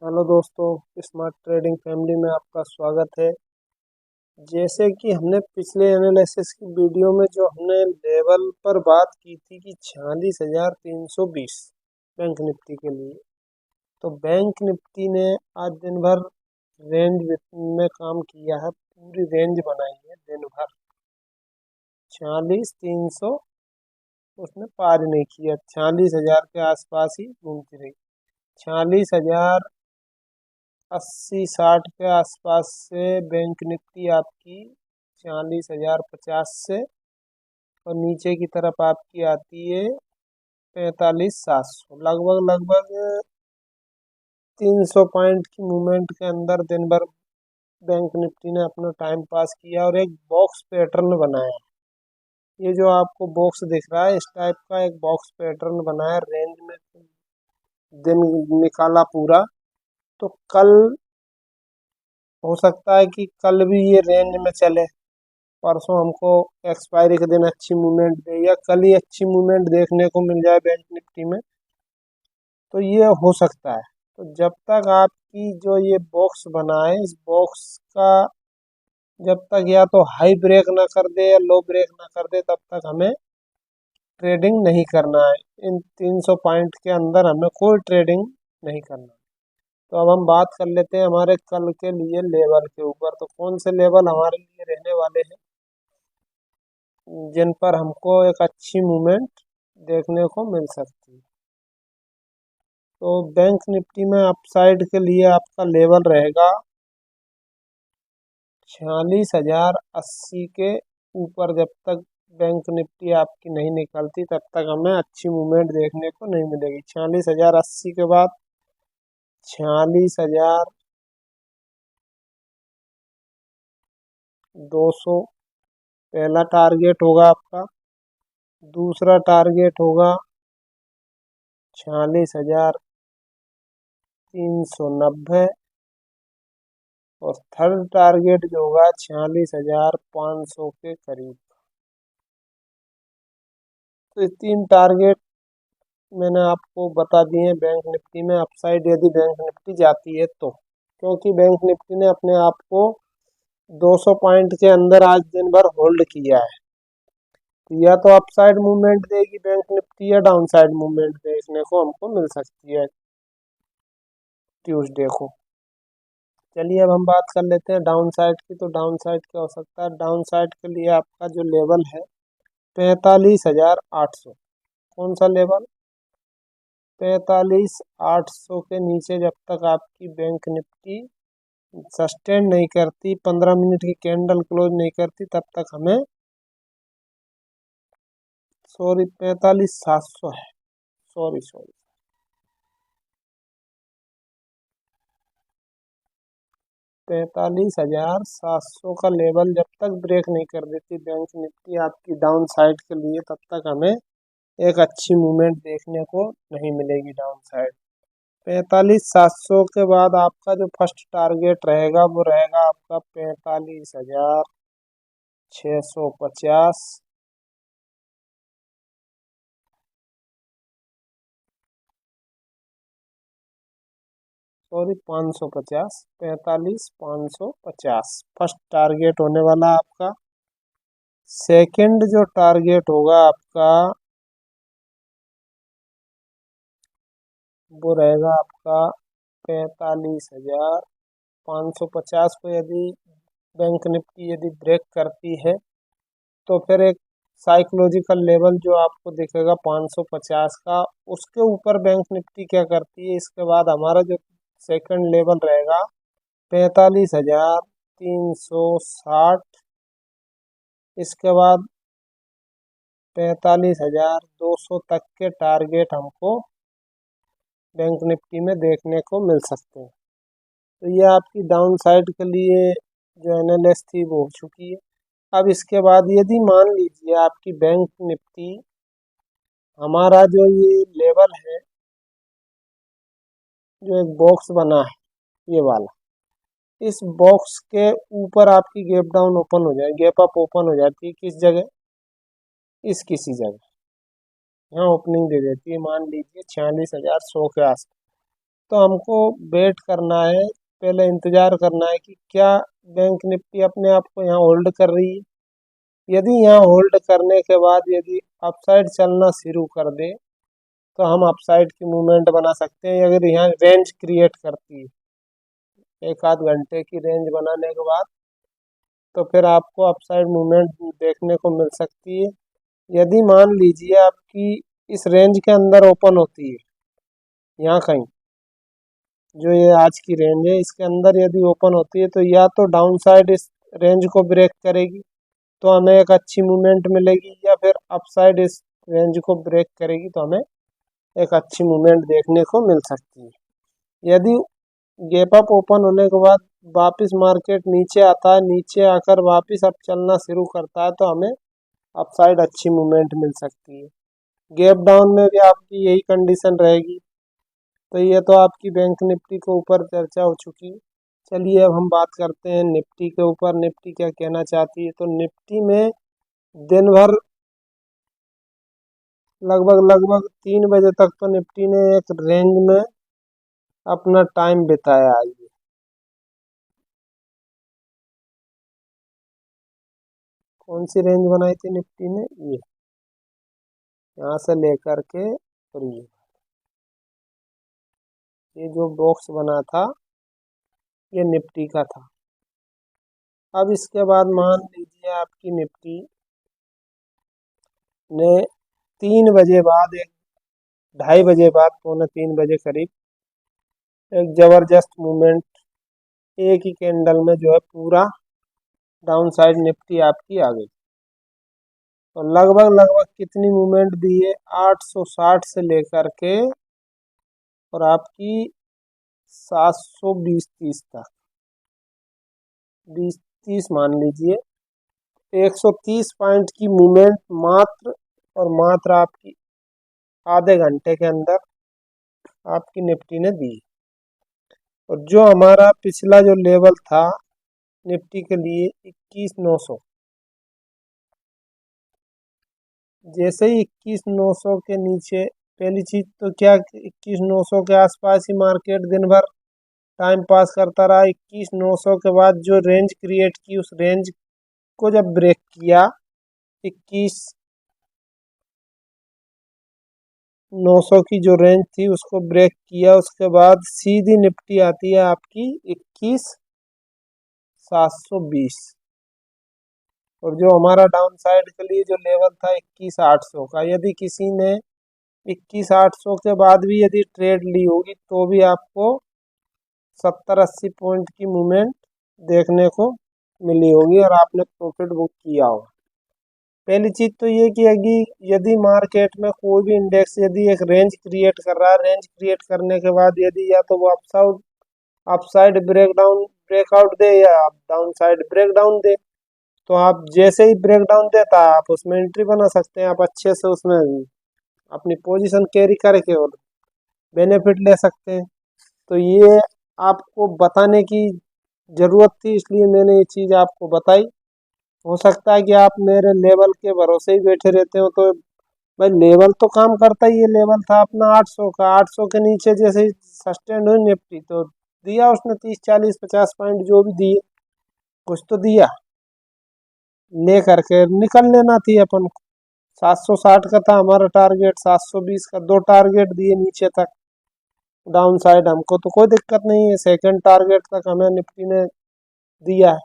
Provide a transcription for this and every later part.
Hello दोस्तों, smart trading family में आपका स्वागत है। जैसे कि हमने पिछले एनालिसिस की वीडियो में जो हमने लेवल पर बात की थी कि 46,320 बैंक निफ्टी के लिए, तो बैंक निफ्टी ने आज दिन भर रेंज में काम किया है। पूरी रेंज बनाई है दिन भर। 46,300 उसने पार नहीं किया। 46,000 के आसपास ही घूमती रही। 46,080-60 के आसपास से बैंक निफ्टी आपकी 46,050 से और नीचे की तरफ आपकी आती है 45,700। लगभग लगभग 300 पॉइंट की मूवमेंट के अंदर दिन भर बैंक निफ्टी ने अपना टाइम पास किया और एक बॉक्स पैटर्न बनाया। ये जो आपको बॉक्स दिख रहा है, इस टाइप का एक बॉक्स पैटर्न बनाया, रेंज में दिन निकाला पूरा। तो कल हो सकता है कि कल भी ये रेंज में चले, परसों हमको एक्सपायरी के दिन अच्छी मूवमेंट दे, या कल ही अच्छी मूवमेंट देखने को मिल जाए बैंक निफ्टी में, तो ये हो सकता है। तो जब तक आपकी जो ये बॉक्स बना है, इस बॉक्स का जब तक या तो हाई ब्रेक ना कर दे या लो ब्रेक ना कर दे, तब तक हमें ट्रेडिंग नहीं करना है। इन 300 पॉइंट के अंदर हमें कोई ट्रेडिंग नहीं करना। तो अब हम बात कर लेते हैं हमारे कल के लिए लेवल के ऊपर। तो कौन से लेवल हमारे लिए रहने वाले हैं जिन पर हमको एक अच्छी मूवमेंट देखने को मिल सकती है। तो बैंक निफ्टी में अपसाइड के लिए आपका लेवल रहेगा 46,080 के ऊपर। जब तक बैंक निफ्टी आपकी नहीं निकलती, तब तक हमें अच्छी मूवमेंट देखने को नहीं मिलेगी। 46,080 के बाद 46,200 पहला टारगेट होगा आपका। दूसरा टारगेट होगा 46,390 और थर्ड टारगेट जो होगा 46,500 के करीब। तो ये तीन टारगेट मैंने आपको बता दिए बैंक निफ्टी में अपसाइड, यदि बैंक निफ्टी जाती है तो। क्योंकि बैंक निफ्टी ने अपने आप को 200 पॉइंट के अंदर आज दिन भर होल्ड किया है, तो या तो अपसाइड मूवमेंट देगी बैंक निफ्टी या डाउन साइड मूवमेंट देखने को हमको मिल सकती है ट्यूसडे को। चलिए अब हम बात कर लेते हैं डाउन साइड की। तो डाउन साइड क्या हो सकता है? डाउन साइड के लिए आपका जो लेवल है 45,800। कौन सा लेवल? 45,800 के नीचे जब तक आपकी बैंक निफ्टी सस्टेन नहीं करती, 15 मिनट की कैंडल क्लोज नहीं करती, तब तक हमें, सॉरी 45,700 है, सॉरी सॉरी 45,700 का लेवल जब तक ब्रेक नहीं कर देती बैंक निफ्टी आपकी डाउन साइड के लिए, तब तक हमें एक अच्छी मूवमेंट देखने को नहीं मिलेगी डाउन साइड। 45,700 के बाद आपका जो फर्स्ट टारगेट रहेगा वो रहेगा आपका 45,650। सॉरी 550, 45,550 फर्स्ट टारगेट होने वाला आपका। सेकंड जो टारगेट होगा आपका वो रहेगा आपका 45,550 को यदि बैंक निफ्टी यदि ब्रेक करती है, तो फिर एक साइकोलॉजिकल लेवल जो आपको दिखेगा 550 का, उसके ऊपर बैंक निफ्टी क्या करती है। इसके बाद हमारा जो सेकंड लेवल रहेगा 45,360। इसके बाद 45,200 तक के टारगेट हमको बैंक निफ्टी में देखने को मिल सकते हैं। तो ये आपकी डाउन साइड के लिए जो एनालिसिस थी वो हो चुकी है। अब इसके बाद यदि मान लीजिए आपकी बैंक निफ्टी, हमारा जो ये लेवल है, जो एक बॉक्स बना है ये वाला, इस बॉक्स के ऊपर आपकी गैप डाउन ओपन हो जाए, गैप अप ओपन हो जाती है किस जगह? इस किसी जगह यहाँ ओपनिंग दे देती है, मान लीजिए 46,100 के आस। तो हमको वेट करना है, पहले इंतज़ार करना है कि क्या बैंक निफ्टी अपने आप को यहाँ होल्ड कर रही है। यदि यहाँ होल्ड करने के बाद यदि अपसाइड चलना शुरू कर दे तो हम अपसाइड की मूवमेंट बना सकते हैं। अगर यहाँ रेंज क्रिएट करती है एक आध घंटे की रेंज बनाने के बाद, तो फिर आपको अपसाइड मूवमेंट देखने को मिल सकती है। यदि मान लीजिए आपकी इस रेंज के अंदर ओपन होती है, यहाँ कहीं जो ये आज की रेंज है इसके अंदर यदि ओपन होती है, तो या तो डाउन साइड इस रेंज को ब्रेक करेगी तो हमें एक अच्छी मूवमेंट मिलेगी, या फिर अपसाइड इस रेंज को ब्रेक करेगी तो हमें एक अच्छी मूवमेंट देखने को मिल सकती है। यदि गैप अप ओपन होने के बाद वापस मार्केट नीचे आता है, नीचे आकर वापस अब चलना शुरू करता है, तो हमें अपसाइड अच्छी मूवमेंट मिल सकती है। गैप डाउन में भी आपकी यही कंडीशन रहेगी। तो ये तो आपकी बैंक निफ्टी के ऊपर चर्चा हो चुकी। चलिए अब हम बात करते हैं निफ्टी के ऊपर। निफ्टी क्या कहना चाहती है। तो निफ्टी में दिन भर लगभग लगभग 3 बजे तक तो निफ्टी ने एक रेंज में अपना टाइम बिताया है। कौन सी रेंज बनाई थी निफ्टी ने, ये यहाँ से लेकर के, और ये जो बॉक्स बना था ये निफ्टी का था। अब इसके बाद मान लीजिए आपकी निफ्टी ने 3 बजे बाद, एक 2:30 बजे बाद, 2:45 बजे करीब एक जबरदस्त मूवमेंट एक ही कैंडल में जो है पूरा डाउन साइड निफ्टी आपकी आ गई। तो लगभग लगभग कितनी मूवमेंट दी है, 860 से लेकर के और आपकी 720-30 तक, 20-30 मान लीजिए, 130 पॉइंट की मूवमेंट मात्र और मात्र आपकी आधे घंटे के अंदर आपकी निफ्टी ने दी। और जो हमारा पिछला जो लेवल था निफ्टी के लिए 21,900, जैसे ही 21,900 के नीचे, पहली चीज तो क्या 21,900 के आसपास ही मार्केट दिन भर टाइम पास करता रहा। 21,900 के बाद जो रेंज क्रिएट की, उस रेंज को जब ब्रेक किया, 21,900 की जो रेंज थी उसको ब्रेक किया, उसके बाद सीधी निफ्टी आती है आपकी 21,720। और जो हमारा डाउन साइड के लिए जो लेवल था 21,800 का, यदि किसी ने 21,800 के बाद भी यदि ट्रेड ली होगी तो भी आपको 70-80 पॉइंट की मूवमेंट देखने को मिली होगी और आपने प्रॉफिट बुक किया होगा। पहली चीज तो ये कि यदि मार्केट में कोई भी इंडेक्स यदि एक रेंज क्रिएट कर रहा है, रेंज क्रिएट करने के बाद यदि या तो वो अपसाइड ब्रेकआउट दे या डाउन साइड ब्रेकडाउन दे, तो आप जैसे ही ब्रेकडाउन देता है आप उसमें एंट्री बना सकते हैं। आप अच्छे से उसमें अपनी पोजीशन कैरी करके और बेनिफिट ले सकते हैं। तो ये आपको बताने की ज़रूरत थी, इसलिए मैंने ये चीज़ आपको बताई। हो सकता है कि आप मेरे लेवल के भरोसे ही बैठे रहते हो, तो भाई लेवल तो काम करता ही है। लेवल था अपना 800 का, 800 के नीचे जैसे ही सस्टेन हुई निफ्टी तो दिया उसने 30-40-50 पॉइंट जो भी दिए, कुछ तो दिया, ले करके निकल लेना थी अपन को। 760 का था हमारा टारगेट, 720 का, 2 टारगेट दिए नीचे तक डाउन साइड, हमको तो कोई दिक्कत नहीं है। सेकंड टारगेट तक हमें निफ्टी ने दिया है।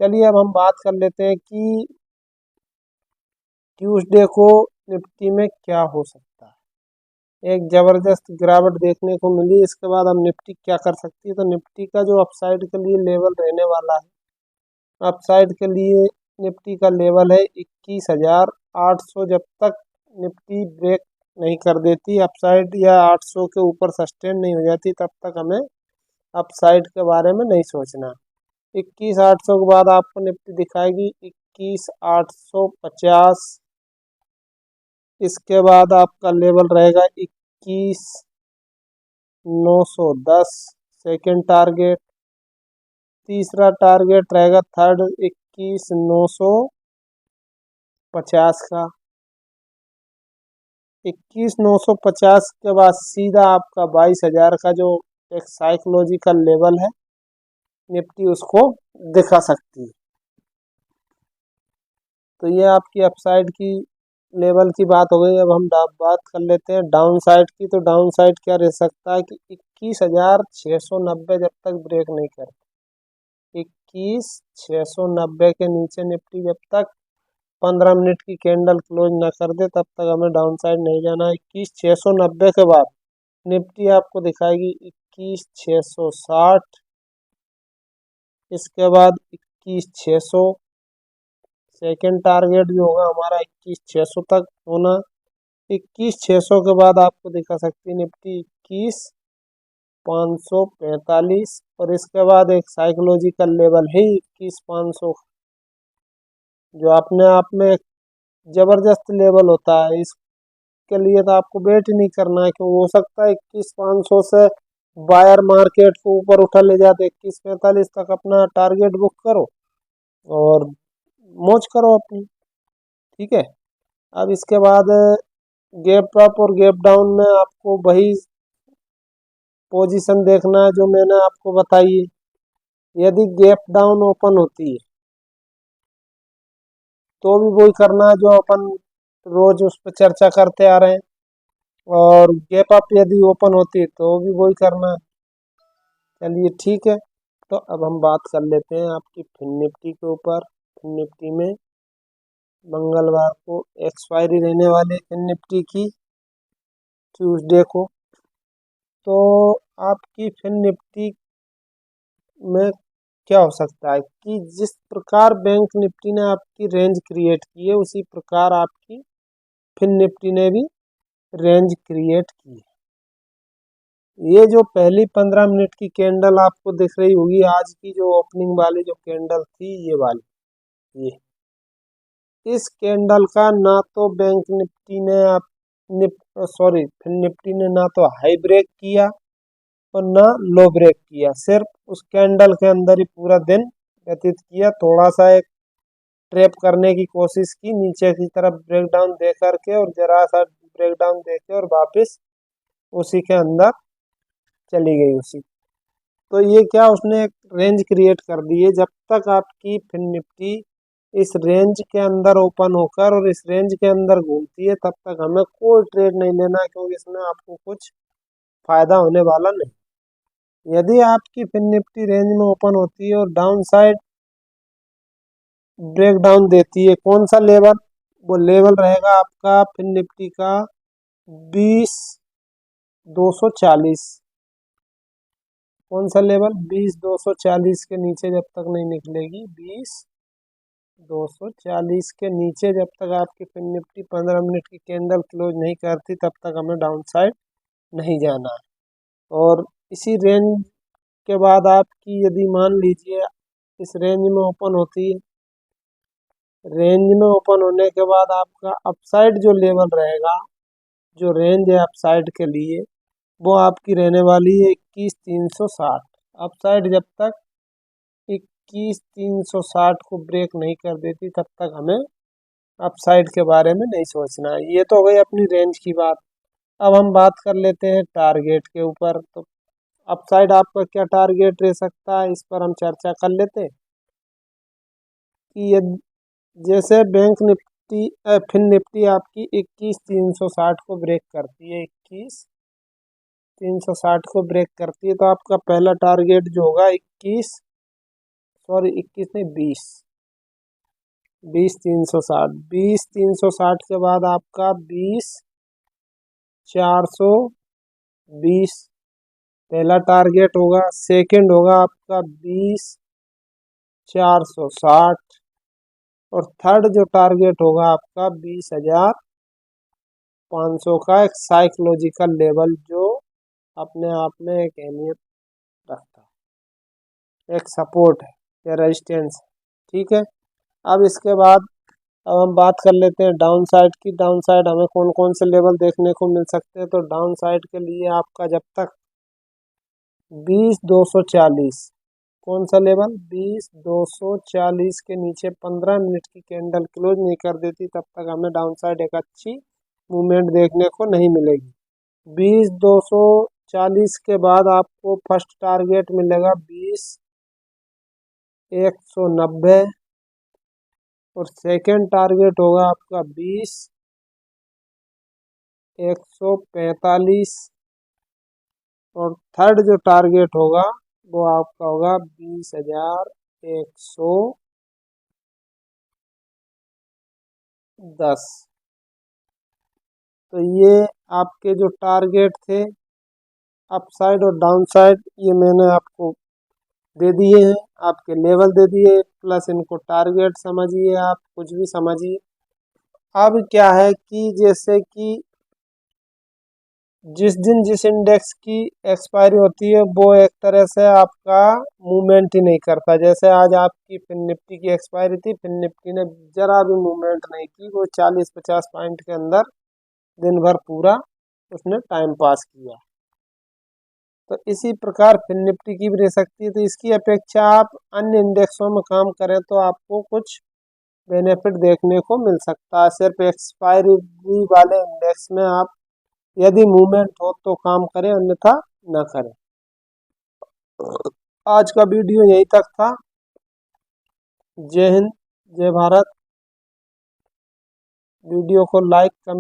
चलिए अब हम बात कर लेते हैं कि ट्यूसडे को निफ्टी में क्या हो सकता है। एक ज़बरदस्त गिरावट देखने को मिली, इसके बाद हम निफ्टी क्या कर सकती है। तो निफ्टी का जो अपसाइड के लिए लेवल रहने वाला है, अपसाइड के लिए निफ्टी का लेवल है 21,800। जब तक निफ्टी ब्रेक नहीं कर देती अपसाइड या 800 के ऊपर सस्टेन नहीं हो जाती, तब तक हमें अपसाइड के बारे में नहीं सोचना। 21,800 के बाद आपको निफ्टी दिखाएगी 21,850। इसके बाद आपका लेवल रहेगा 21,910 सेकेंड टारगेट। तीसरा टारगेट रहेगा थर्ड 21,950 का। 21,950 के बाद सीधा आपका 22,000 का जो एक साइकोलॉजिकल लेवल है, निफ्टी उसको दिखा सकती है। तो ये आपकी अपसाइड की लेवल की बात हो गई। अब हम बात कर लेते हैं डाउन साइड की। तो डाउन साइड क्या रह सकता है कि 21,690 जब तक ब्रेक नहीं करती, 21,690 के नीचे निफ्टी जब तक 15 मिनट की कैंडल क्लोज न कर दे तब तक हमें डाउन साइड नहीं जाना है। 21,690 के बाद निफ्टी आपको दिखाएगी 21,660, इसके बाद 21,600। सेकेंड टारगेट जो होगा हमारा 21,600 तक होना। 21,600 के बाद आपको दिखा सकती है निफ्टी 21,545, और इसके बाद एक साइकोलॉजिकल लेवल है 21,500, जो अपने आप में एक जबरदस्त लेवल होता है। इसके लिए तो आपको वेट ही नहीं करना है, क्योंकि हो सकता है 21,500 से बायर मार्केट को ऊपर उठा ले जाते 21,45 तक अपना टारगेट बुक करो और मौज करो अपनी। ठीक है। अब इसके बाद गैप अप और गैप डाउन में आपको वही पोजीशन देखना है जो मैंने आपको बताई है। यदि गैप डाउन ओपन होती है तो भी वही करना है जो अपन रोज उस पर चर्चा करते आ रहे हैं, और गैप अप यदि ओपन होती है तो भी वही करना है। चलिए ठीक है। तो अब हम बात कर लेते हैं आपकी फिन निफ्टी के ऊपर। फिन निफ्टी में मंगलवार को एक्सपायरी रहने वाले फिन निफ्टी की, ट्यूसडे को। तो आपकी फिन निफ्टी में क्या हो सकता है कि जिस प्रकार बैंक निफ्टी ने आपकी रेंज क्रिएट की है उसी प्रकार आपकी फिन निफ्टी ने भी रेंज क्रिएट की है। ये जो पहली 15 मिनट की कैंडल आपको दिख रही होगी, आज की जो ओपनिंग वाली जो कैंडल थी ये वाली, ये इस कैंडल का ना तो बैंक निफ्टी ने सॉरी फिन निफ्टी ने ना तो हाई ब्रेक किया और ना लो ब्रेक किया, सिर्फ उस कैंडल के अंदर ही पूरा दिन व्यतीत किया। थोड़ा सा एक ट्रैप करने की कोशिश की नीचे की तरफ ब्रेकडाउन दे करके, और जरा सा ब्रेकडाउन दे के और वापस उसी के अंदर चली गई उसी। तो ये क्या उसने एक रेंज क्रिएट कर दी है। जब तक आपकी फिन निफ्टी इस रेंज के अंदर ओपन होकर और इस रेंज के अंदर घूमती है तब तक हमें कोई ट्रेड नहीं लेना, क्योंकि इसमें आपको कुछ फायदा होने वाला नहीं। यदि आपकी फिन निफ्टी रेंज में ओपन होती है और डाउन साइड ब्रेक डाउन देती है, कौन सा लेवल, वो लेवल रहेगा आपका फिन निफ्टी का 20,240। कौन सा लेवल, 20,240 के नीचे जब तक नहीं निकलेगी, 20,240 के नीचे जब तक आपकी फिन निफ्टी 15 मिनट की कैंडल क्लोज नहीं करती तब तक हमें डाउन साइड नहीं जाना है। और इसी रेंज के बाद आपकी यदि मान लीजिए इस रेंज में ओपन होती है, रेंज में ओपन होने के बाद आपका अपसाइड जो लेवल रहेगा, जो रेंज है अपसाइड के लिए, वो आपकी रहने वाली है 21,360। अपसाइड जब तक 21,360 को ब्रेक नहीं कर देती तब तक हमें अपसाइड के बारे में नहीं सोचना है। ये तो हो गई अपनी रेंज की बात। अब हम बात कर लेते हैं टारगेट के ऊपर। तो अपसाइड आपका क्या टारगेट रह सकता है, इस पर हम चर्चा कर लेते हैं कि ये जैसे बैंक निफ्टी फिन निफ्टी आपकी 21,360 को ब्रेक करती है, 21,360 को ब्रेक करती है, तो आपका पहला टारगेट जो होगा 21 नहीं 20,360, 20,360 के बाद आपका 20,420 पहला टारगेट होगा। सेकंड होगा आपका 20,460, और थर्ड जो टारगेट होगा आपका 20,500 का एक साइकोलॉजिकल लेवल, जो अपने आप में एक अहमियत रखता है, एक सपोर्ट है या रेजिस्टेंस। ठीक है। अब इसके बाद अब हम बात कर लेते हैं डाउन साइड की। डाउन साइड हमें कौन कौन से लेवल देखने को मिल सकते हैं। तो डाउन साइड के लिए आपका जब तक 20,240, कौन सा लेवल, 20,240 के नीचे 15 मिनट की कैंडल क्लोज नहीं कर देती तब तक हमें डाउन साइड एक अच्छी मूवमेंट देखने को नहीं मिलेगी। 20,200 40 के बाद आपको फर्स्ट टारगेट मिलेगा 20 190 और सेकंड टारगेट होगा आपका 20 145 और थर्ड जो टारगेट होगा वो आपका होगा 20,110। तो ये आपके जो टारगेट थे अप साइड और डाउन साइड ये मैंने आपको दे दिए हैं, आपके लेवल दे दिए, प्लस इनको टारगेट समझिए, आप कुछ भी समझिए। अब क्या है कि जैसे कि जिस दिन जिस इंडेक्स की एक्सपायरी होती है वो एक तरह से आपका मूवमेंट ही नहीं करता। जैसे आज आपकी फिन निफ्टी की एक्सपायरी थी, फिन निफ्टी ने जरा भी मूवमेंट नहीं की, वो 40-50 पॉइंट के अंदर दिन भर पूरा उसने टाइम पास किया। तो इसी प्रकार फिन निफ्टी की भी रह सकती है। तो इसकी अपेक्षा आप अन्य इंडेक्सों में काम करें तो आपको कुछ बेनिफिट देखने को मिल सकता है। सिर्फ एक्सपायरी वाले इंडेक्स में आप यदि मूवमेंट हो तो काम करें, अन्यथा न करें। आज का वीडियो यहीं तक था। जय हिंद, जय भारत। वीडियो को लाइक, कमेंट